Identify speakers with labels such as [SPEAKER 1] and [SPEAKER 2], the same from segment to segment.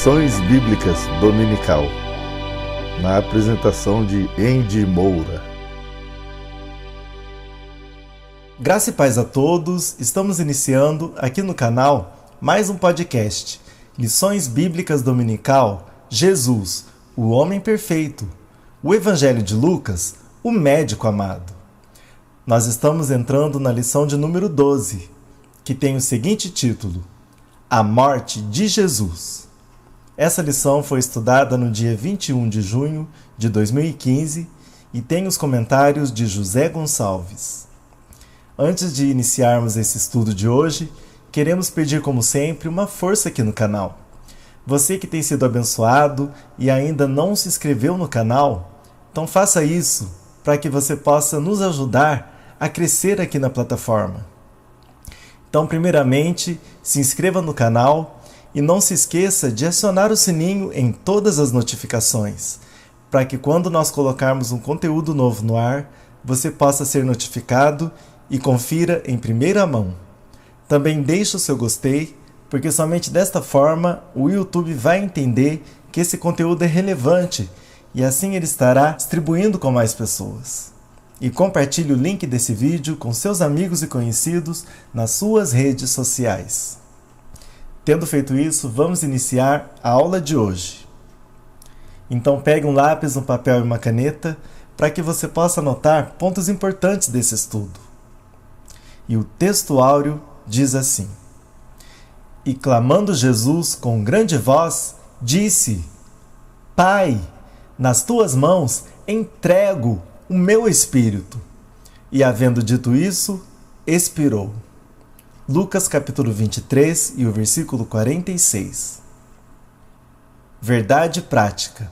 [SPEAKER 1] Lições Bíblicas Dominical, na apresentação de Andy Moura.
[SPEAKER 2] Graça e paz a todos, estamos iniciando aqui no canal mais um podcast, Lições Bíblicas Dominical, Jesus, o Homem Perfeito, o Evangelho de Lucas, o Médico Amado. Nós estamos entrando na lição de número 12, que tem o seguinte título: A Morte de Jesus. Essa lição foi estudada no dia 21 de junho de 2015 e tem os comentários de José Gonçalves. Antes de iniciarmos esse estudo de hoje, queremos pedir, como sempre, uma força aqui no canal. Você que tem sido abençoado e ainda não se inscreveu no canal, então faça isso para que você possa nos ajudar a crescer aqui na plataforma. Então, primeiramente, se inscreva no canal e não se esqueça de acionar o sininho em todas as notificações, para que quando nós colocarmos um conteúdo novo no ar, você possa ser notificado e confira em primeira mão. Também deixe o seu gostei, porque somente desta forma o YouTube vai entender que esse conteúdo é relevante e assim ele estará distribuindo com mais pessoas. E compartilhe o link desse vídeo com seus amigos e conhecidos nas suas redes sociais. Tendo feito isso, vamos iniciar a aula de hoje. Então pegue um lápis, um papel e uma caneta para que você possa anotar pontos importantes desse estudo. E o texto áureo diz assim: E clamando Jesus com grande voz, disse: Pai, nas tuas mãos entrego o meu espírito. E havendo dito isso, expirou. Lucas capítulo 23 e o versículo 46. Verdade prática.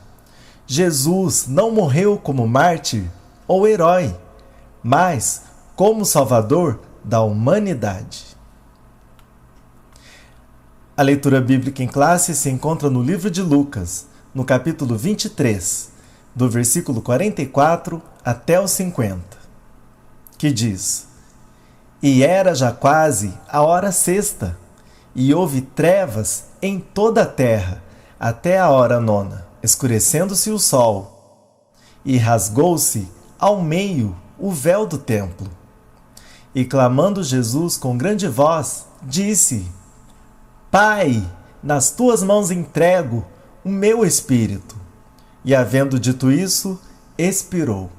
[SPEAKER 2] Jesus não morreu como mártir ou herói, mas como Salvador da humanidade. A leitura bíblica em classe se encontra no livro de Lucas, no capítulo 23, do versículo 44 até o 50, que diz: E era já quase a hora sexta, e houve trevas em toda a terra, até a hora nona, escurecendo-se o sol, e rasgou-se ao meio o véu do templo. E clamando Jesus com grande voz, disse: Pai, nas tuas mãos entrego o meu espírito. E havendo dito isso, expirou.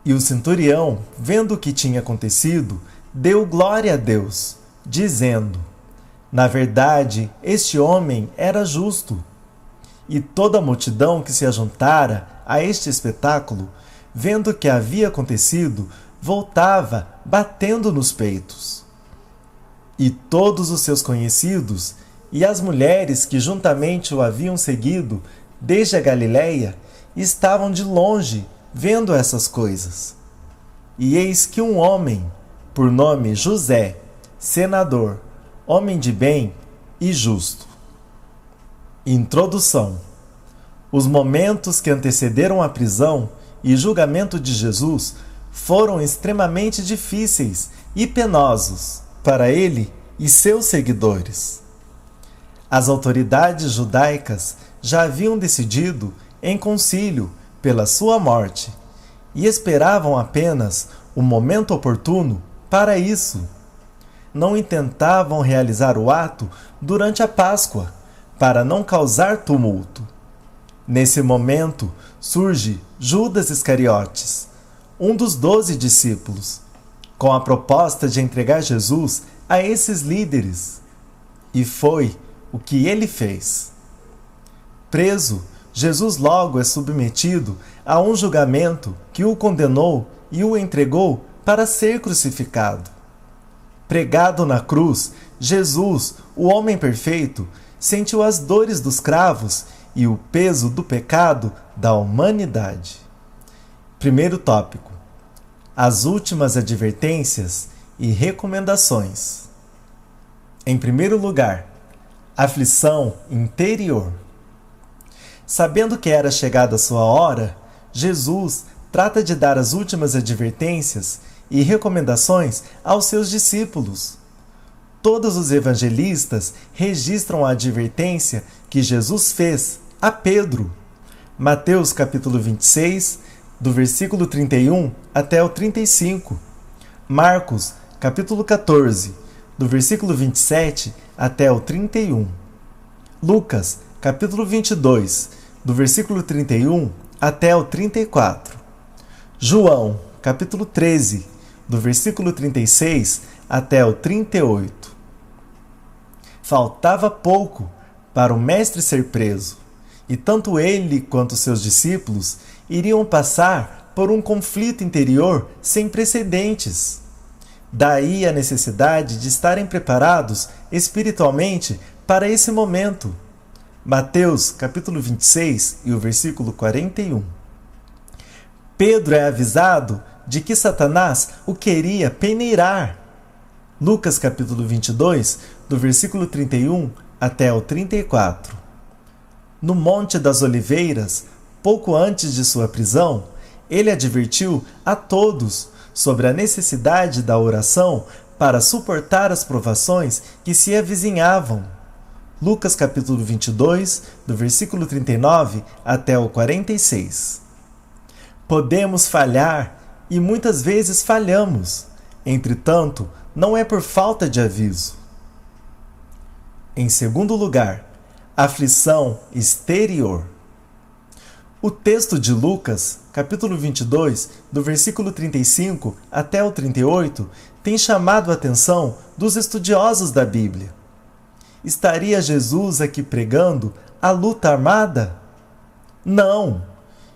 [SPEAKER 2] E o centurião, vendo o que tinha acontecido, deu glória a Deus, dizendo: Na verdade, este homem era justo. E toda a multidão que se ajuntara a este espetáculo, vendo o que havia acontecido, voltava batendo nos peitos. E todos os seus conhecidos e as mulheres que juntamente o haviam seguido desde a Galiléia estavam de longe vendo essas coisas. E eis que um homem, por nome José, senador, homem de bem e justo. Introdução. Os momentos que antecederam a prisão e julgamento de Jesus foram extremamente difíceis e penosos para ele e seus seguidores. As autoridades judaicas já haviam decidido em concílio pela sua morte e esperavam apenas o momento oportuno para isso. Não intentavam realizar o ato durante a Páscoa, para não causar tumulto. Nesse momento surge Judas Iscariotes, um dos 12 discípulos, com a proposta de entregar Jesus a esses líderes. E foi o que ele fez. Preso, Jesus logo é submetido a um julgamento que o condenou e o entregou para ser crucificado. Pregado na cruz, Jesus, o homem perfeito, sentiu as dores dos cravos e o peso do pecado da humanidade. Primeiro tópico: as últimas advertências e recomendações. Em primeiro lugar, aflição interior. Sabendo que era chegada a sua hora, Jesus trata de dar as últimas advertências e recomendações aos seus discípulos. Todos os evangelistas registram a advertência que Jesus fez a Pedro. Mateus capítulo 26, do versículo 31 até o 35. Marcos capítulo 14, do versículo 27 até o 31. Lucas capítulo 22, do versículo 31 até o 34. João capítulo 13, do versículo 36 até o 38. Faltava pouco para o mestre ser preso, e tanto ele quanto seus discípulos iriam passar por um conflito interior sem precedentes. Daí a necessidade de estarem preparados espiritualmente para esse momento. Mateus capítulo 26 e o versículo 41. Pedro é avisado de que Satanás o queria peneirar. Lucas capítulo 22, do versículo 31 até o 34. No Monte das Oliveiras, pouco antes de sua prisão, ele advertiu a todos sobre a necessidade da oração para suportar as provações que se avizinhavam. Lucas capítulo 22, do versículo 39 até o 46. Podemos falhar e muitas vezes falhamos. Entretanto, não é por falta de aviso. Em segundo lugar, aflição exterior. O texto de Lucas, capítulo 22, do versículo 35 até o 38, tem chamado a atenção dos estudiosos da Bíblia. Estaria Jesus aqui pregando a luta armada? Não!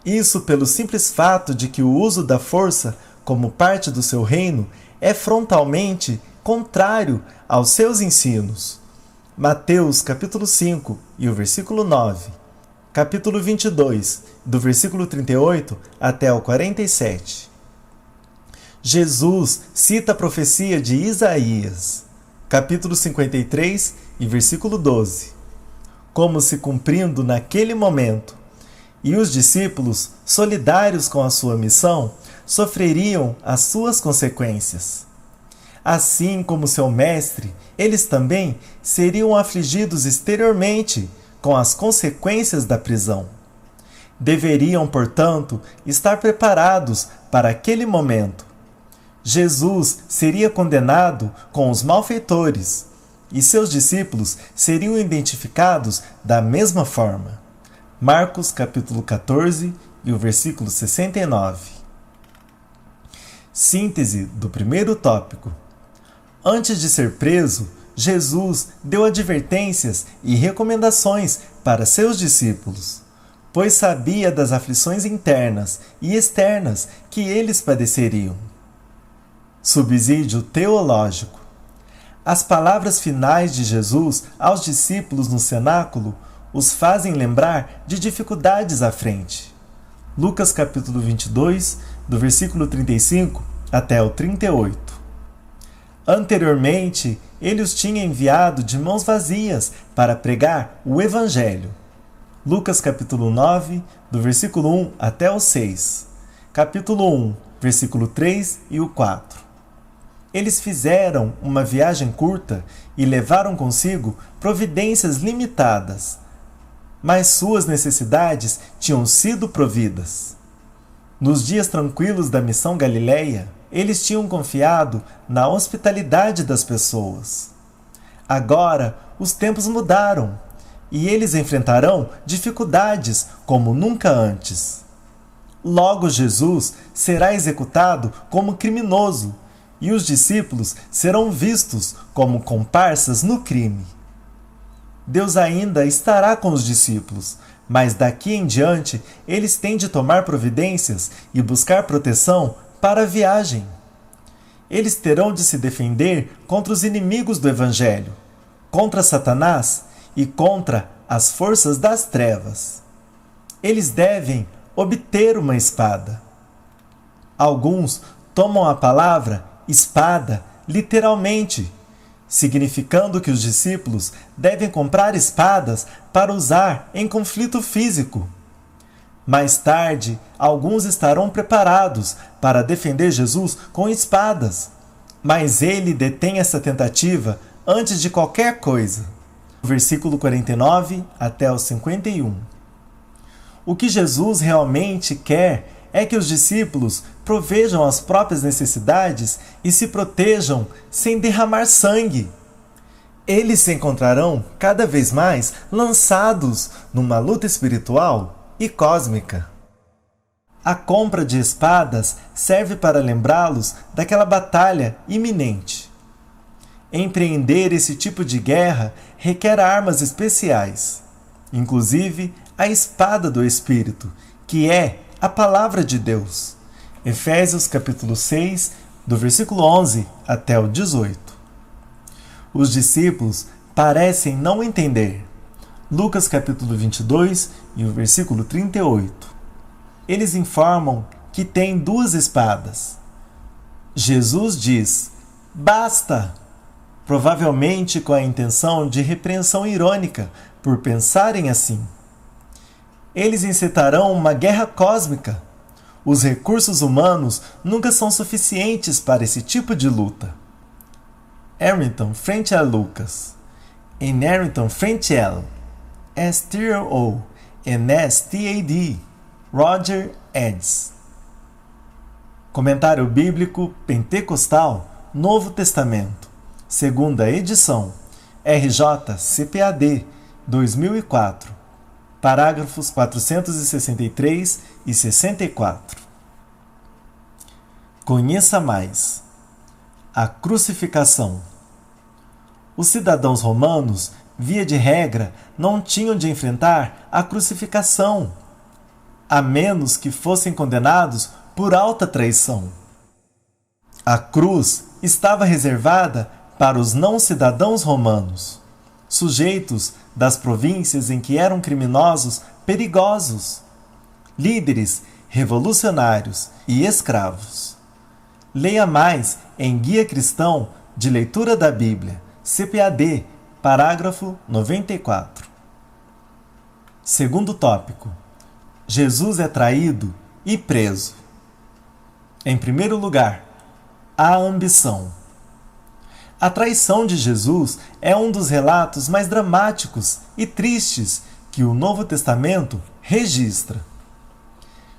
[SPEAKER 2] Isso pelo simples fato de que o uso da força como parte do seu reino é frontalmente contrário aos seus ensinos. Mateus capítulo 5 e o versículo 9. Capítulo 22, do versículo 38 até o 47. Jesus cita a profecia de Isaías, capítulo 53 e versículo 12, como se cumprindo naquele momento, e os discípulos, solidários com a sua missão, sofreriam as suas consequências. Assim como seu mestre, eles também seriam afligidos exteriormente com as consequências da prisão. Deveriam, portanto, estar preparados para aquele momento. Jesus seria condenado com os malfeitores, e seus discípulos seriam identificados da mesma forma. Marcos capítulo 14 e o versículo 69. Síntese do primeiro tópico. Antes de ser preso, Jesus deu advertências e recomendações para seus discípulos, pois sabia das aflições internas e externas que eles padeceriam. Subsídio teológico. As palavras finais de Jesus aos discípulos no cenáculo os fazem lembrar de dificuldades à frente. Lucas capítulo 22, do versículo 35 até o 38. Anteriormente, ele os tinha enviado de mãos vazias para pregar o Evangelho. Lucas capítulo 9, do versículo 1 até o 6. Capítulo 1, versículo 3 e o 4. Eles fizeram uma viagem curta e levaram consigo providências limitadas, mas suas necessidades tinham sido providas. Nos dias tranquilos da missão Galileia, eles tinham confiado na hospitalidade das pessoas. Agora, os tempos mudaram e eles enfrentarão dificuldades como nunca antes. Logo, Jesus será executado como criminoso e os discípulos serão vistos como comparsas no crime. Deus ainda estará com os discípulos, mas daqui em diante eles têm de tomar providências e buscar proteção para a viagem. Eles terão de se defender contra os inimigos do Evangelho, contra Satanás e contra as forças das trevas. Eles devem obter uma espada. Alguns tomam a palavra espada literalmente, significando que os discípulos devem comprar espadas para usar em conflito físico. Mais tarde, alguns estarão preparados para defender Jesus com espadas, mas ele detém essa tentativa antes de qualquer coisa. Versículo 49 até o 51. O que Jesus realmente quer é que os discípulos provejam as próprias necessidades e se protejam sem derramar sangue. Eles se encontrarão cada vez mais lançados numa luta espiritual e cósmica. A compra de espadas serve para lembrá-los daquela batalha iminente. Empreender esse tipo de guerra requer armas especiais, inclusive a espada do Espírito, que é a palavra de Deus. Efésios capítulo 6, do versículo 11 até o 18. Os discípulos parecem não entender. Lucas capítulo 22 e o versículo 38. Eles informam que têm 2 espadas. Jesus diz: basta! Provavelmente com a intenção de repreensão irônica por pensarem assim. Eles incitarão uma guerra cósmica. Os recursos humanos nunca são suficientes para esse tipo de luta. Harrington frente a Lucas. Em Harrington frente a STO e STAD. Roger Eds. Comentário Bíblico Pentecostal Novo Testamento. Segunda edição. RJ CPAD 2004. Parágrafos 463 e 64. Conheça mais. A crucificação. Os cidadãos romanos, via de regra, não tinham de enfrentar a crucificação, a menos que fossem condenados por alta traição. A cruz estava reservada para os não-cidadãos romanos, sujeitos das províncias em que eram criminosos perigosos, líderes revolucionários e escravos. Leia mais em Guia Cristão de Leitura da Bíblia, CPAD, parágrafo 94. Segundo tópico. Jesus é traído e preso. Em primeiro lugar, a ambição. A traição de Jesus é um dos relatos mais dramáticos e tristes que o Novo Testamento registra.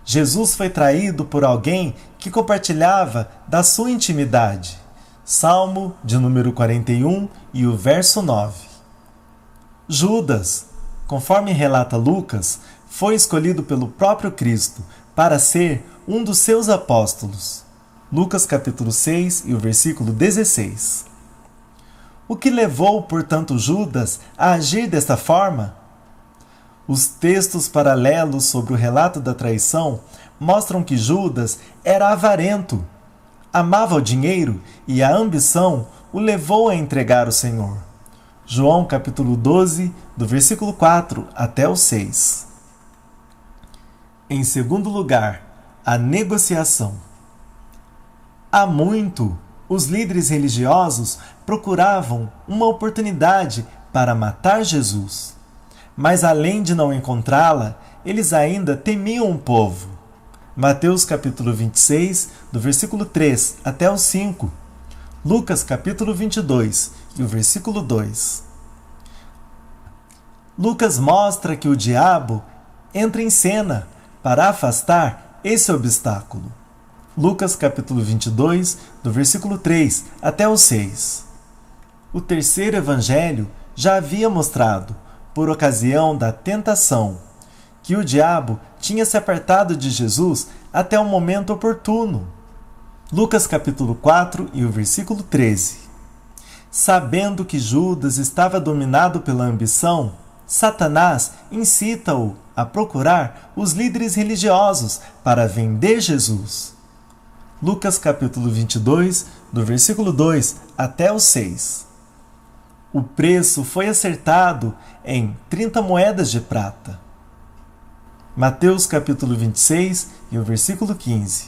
[SPEAKER 2] Jesus foi traído por alguém que compartilhava da sua intimidade. Salmo de número 41 e o verso 9. Judas, conforme relata Lucas, foi escolhido pelo próprio Cristo para ser um dos seus apóstolos. Lucas capítulo 6 e o versículo 16. O que levou, portanto, Judas a agir desta forma? Os textos paralelos sobre o relato da traição mostram que Judas era avarento, amava o dinheiro e a ambição o levou a entregar o Senhor. João capítulo 12, do versículo 4 até o 6. Em segundo lugar, a negociação. Há muito, os líderes religiosos procuravam uma oportunidade para matar Jesus. Mas além de não encontrá-la, eles ainda temiam o povo. Mateus capítulo 26, do versículo 3 até o 5. Lucas capítulo 22 e o versículo 2. Lucas mostra que o diabo entra em cena para afastar esse obstáculo. Lucas capítulo 22, do versículo 3 até o 6. O terceiro evangelho já havia mostrado, por ocasião da tentação, que o diabo tinha se apartado de Jesus até o momento oportuno. Lucas capítulo 4 e o versículo 13. Sabendo que Judas estava dominado pela ambição, Satanás incita-o a procurar os líderes religiosos para vender Jesus. Lucas capítulo 22, do versículo 2 até o 6. O preço foi acertado em 30 moedas de prata. Mateus capítulo 26 e o versículo 15.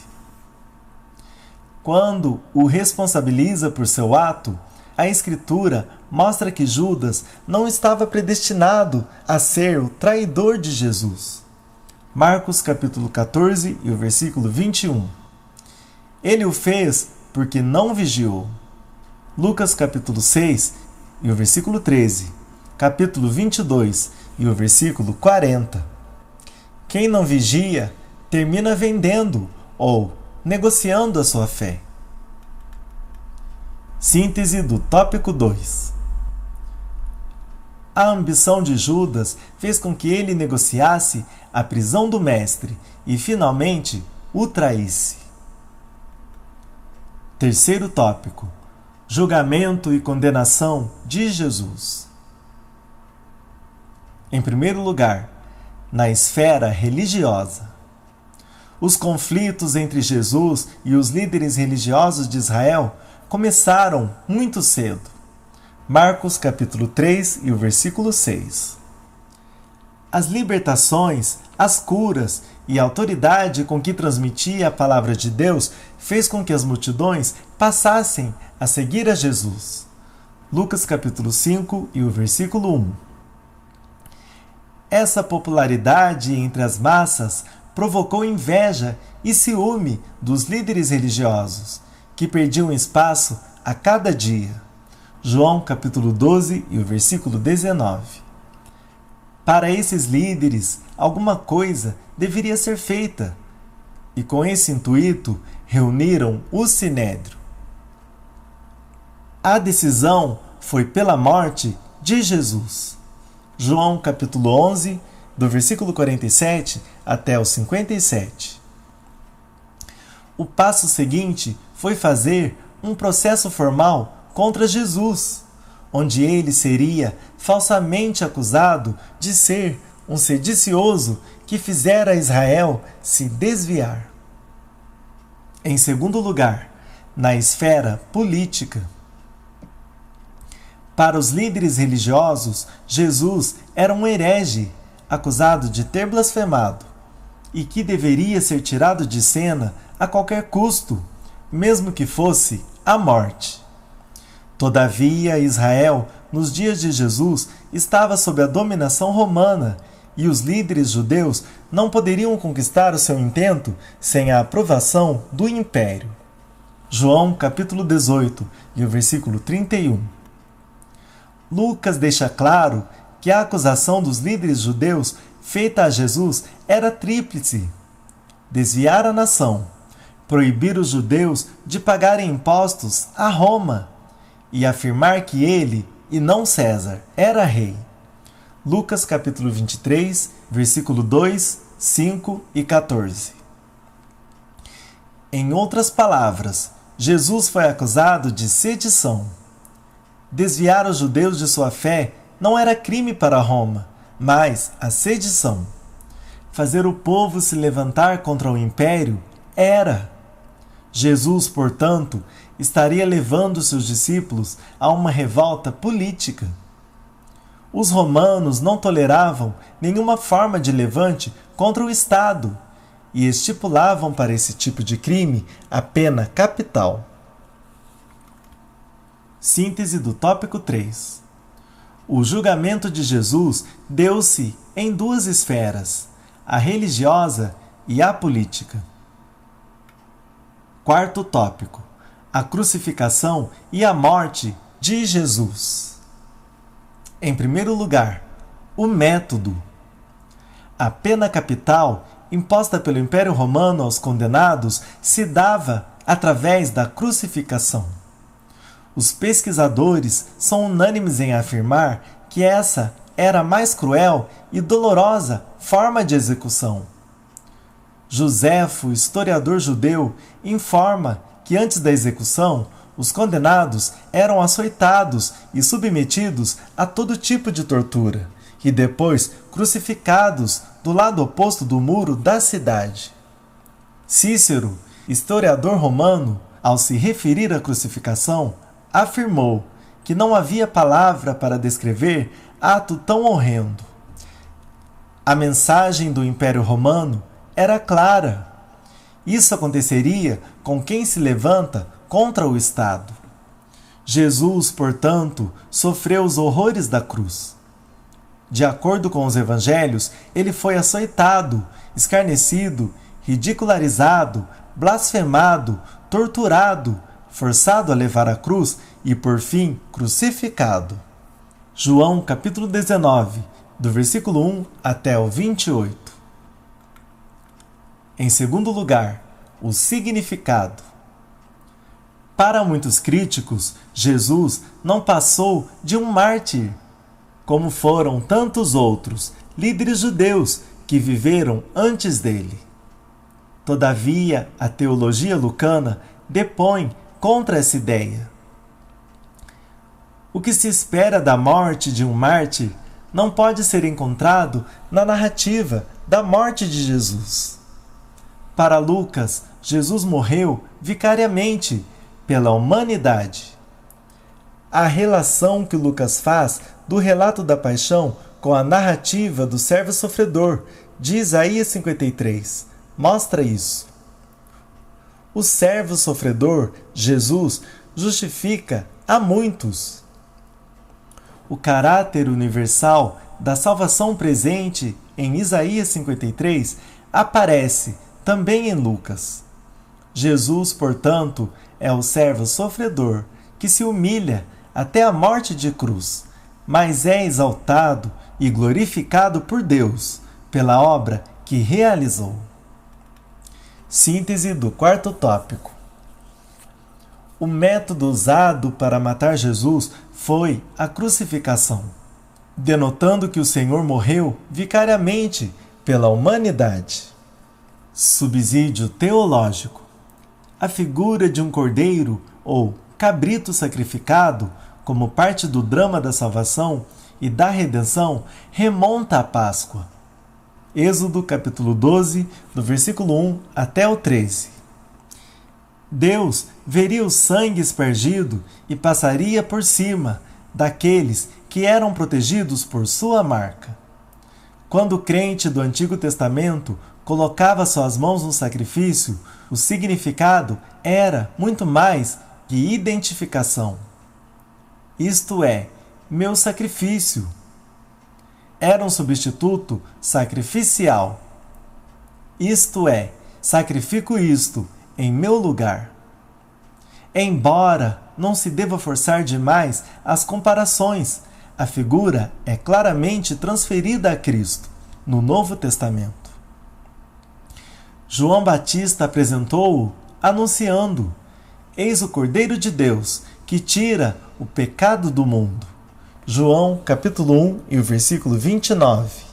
[SPEAKER 2] Quando o responsabiliza por seu ato, a Escritura mostra que Judas não estava predestinado a ser o traidor de Jesus. Marcos capítulo 14 e o versículo 21. Ele o fez porque não vigiou. Lucas capítulo 6 e o versículo 13, capítulo 22 e o versículo 40. Quem não vigia termina vendendo ou negociando a sua fé. Síntese do tópico 2. A ambição de Judas fez com que ele negociasse a prisão do mestre e, finalmente, o traísse. Terceiro tópico: julgamento e condenação de Jesus. Em primeiro lugar, na esfera religiosa. Os conflitos entre Jesus e os líderes religiosos de Israel começaram muito cedo. Marcos capítulo 3 e o versículo 6. As libertações, as curas e a autoridade com que transmitia a palavra de Deus fez com que as multidões passassem a seguir a Jesus. Lucas capítulo 5 e o versículo 1. Essa popularidade entre as massas provocou inveja e ciúme dos líderes religiosos, que perdiam espaço a cada dia. João capítulo 12 e o versículo 19. Para esses líderes, alguma coisa deveria ser feita, e com esse intuito reuniram o Sinédrio. A decisão foi pela morte de Jesus. João capítulo 11, do versículo 47 até o 57. O passo seguinte foi fazer um processo formal contra Jesus, onde ele seria falsamente acusado de ser um sedicioso que fizera Israel se desviar. Em segundo lugar, na esfera política. Para os líderes religiosos, Jesus era um herege, acusado de ter blasfemado, e que deveria ser tirado de cena a qualquer custo, mesmo que fosse a morte. Todavia, Israel, nos dias de Jesus, estava sob a dominação romana, e os líderes judeus não poderiam conquistar o seu intento sem a aprovação do império. João capítulo 18 e o versículo 31. Lucas deixa claro que a acusação dos líderes judeus feita a Jesus era tríplice: desviar a nação, proibir os judeus de pagarem impostos a Roma e afirmar que ele, e não César, era rei. Lucas capítulo 23, versículo 2, 5 e 14. Em outras palavras, Jesus foi acusado de sedição. Desviar os judeus de sua fé não era crime para Roma, mas a sedição. Fazer o povo se levantar contra o império era. Jesus, portanto, estaria levando seus discípulos a uma revolta política. Os romanos não toleravam nenhuma forma de levante contra o Estado e estipulavam para esse tipo de crime a pena capital. Síntese do tópico 3. O julgamento de Jesus deu-se em duas esferas, a religiosa e a política. Quarto tópico: a crucificação e a morte de Jesus. Em primeiro lugar, o método. A pena capital imposta pelo Império Romano aos condenados se dava através da crucificação. Os pesquisadores são unânimes em afirmar que essa era a mais cruel e dolorosa forma de execução. Joséfo, historiador judeu, informa que antes da execução, os condenados eram açoitados e submetidos a todo tipo de tortura, e depois crucificados do lado oposto do muro da cidade. Cícero, historiador romano, ao se referir à crucificação, afirmou que não havia palavra para descrever ato tão horrendo. A mensagem do Império Romano era clara. Isso aconteceria com quem se levanta contra o Estado. Jesus, portanto, sofreu os horrores da cruz. De acordo com os evangelhos, ele foi açoitado, escarnecido, ridicularizado, blasfemado, torturado, forçado a levar a cruz e, por fim, crucificado. João capítulo 19, do versículo 1 até o 28. Em segundo lugar, o significado. Para muitos críticos, Jesus não passou de um mártir, como foram tantos outros líderes judeus que viveram antes dele. Todavia, a teologia lucana depõe contra essa ideia. O que se espera da morte de um mártir não pode ser encontrado na narrativa da morte de Jesus. Para Lucas, Jesus morreu vicariamente pela humanidade. A relação que Lucas faz do relato da paixão com a narrativa do servo sofredor de Isaías 53 mostra isso. O servo sofredor, Jesus, justifica a muitos. O caráter universal da salvação presente em Isaías 53 aparece também em Lucas. Jesus, portanto, é o servo sofredor que se humilha até a morte de cruz, mas é exaltado e glorificado por Deus pela obra que realizou. Síntese do quarto tópico. O método usado para matar Jesus foi a crucificação, denotando que o Senhor morreu vicariamente pela humanidade. Subsídio teológico. A figura de um cordeiro ou cabrito sacrificado, como parte do drama da salvação e da redenção, remonta à Páscoa. Êxodo capítulo 12, do versículo 1 até o 13. Deus veria o sangue aspergido e passaria por cima daqueles que eram protegidos por sua marca. Quando o crente do Antigo Testamento colocava suas mãos no sacrifício, o significado era muito mais que identificação. Isto é, meu sacrifício. Era um substituto sacrificial. Isto é, sacrifico isto em meu lugar. Embora não se deva forçar demais as comparações, a figura é claramente transferida a Cristo no Novo Testamento. João Batista apresentou-o anunciando: Eis o Cordeiro de Deus, que tira o pecado do mundo. João capítulo 1 e o versículo 29.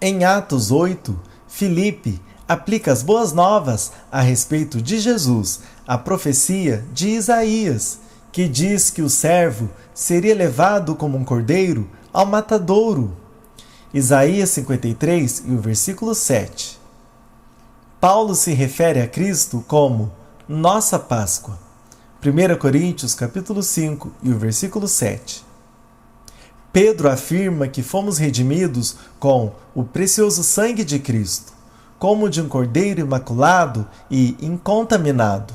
[SPEAKER 2] Em Atos 8, Filipe aplica as boas novas a respeito de Jesus à profecia de Isaías, que diz que o servo seria levado como um cordeiro ao matadouro. Isaías 53 e o versículo 7. Paulo se refere a Cristo como nossa Páscoa. 1 Coríntios capítulo 5 e o versículo 7. Pedro afirma que fomos redimidos com o precioso sangue de Cristo, como de um cordeiro imaculado e incontaminado.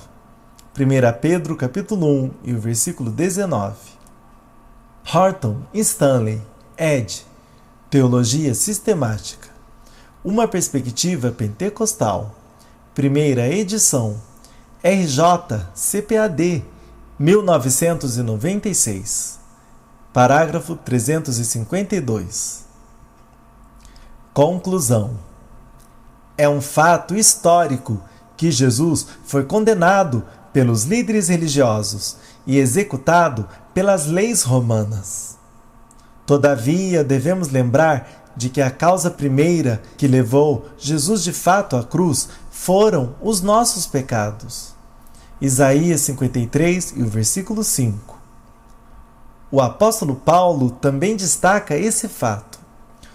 [SPEAKER 2] 1 Pedro capítulo 1 e o versículo 19. Horton Stanley, ed. Teologia Sistemática. Uma perspectiva pentecostal. Primeira edição. RJ CPAD 1996. Parágrafo 352. Conclusão. É um fato histórico que Jesus foi condenado pelos líderes religiosos e executado pelas leis romanas. Todavia, devemos lembrar de que a causa primeira que levou Jesus de fato à cruz foram os nossos pecados. Isaías 53 e o versículo 5. O apóstolo Paulo também destaca esse fato.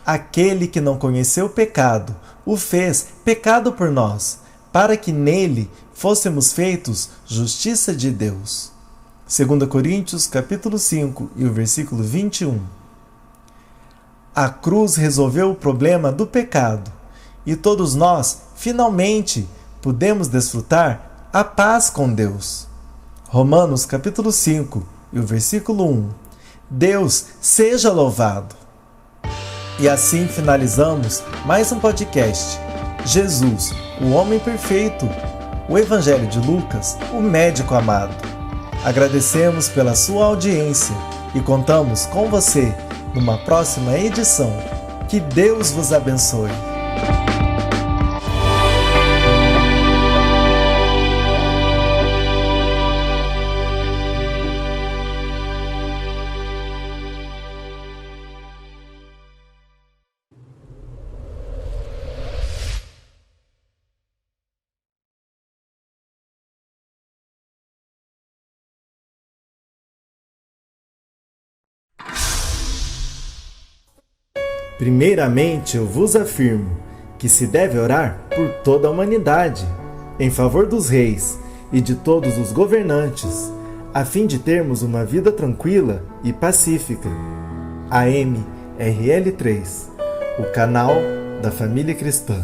[SPEAKER 2] Aquele que não conheceu o pecado, o fez pecado por nós, para que nele fôssemos feitos justiça de Deus. 2 Coríntios capítulo 5 e o versículo 21. A cruz resolveu o problema do pecado, e todos nós, finalmente, podemos desfrutar a paz com Deus. Romanos capítulo 5 e o versículo 1. Deus seja louvado! E assim finalizamos mais um podcast. Jesus, o homem perfeito, o Evangelho de Lucas, o médico amado. Agradecemos pela sua audiência e contamos com você numa próxima edição. Que Deus vos abençoe. Primeiramente, eu vos afirmo que se deve orar por toda a humanidade, em favor dos reis e de todos os governantes, a fim de termos uma vida tranquila e pacífica. AMRL3, o canal da família cristã.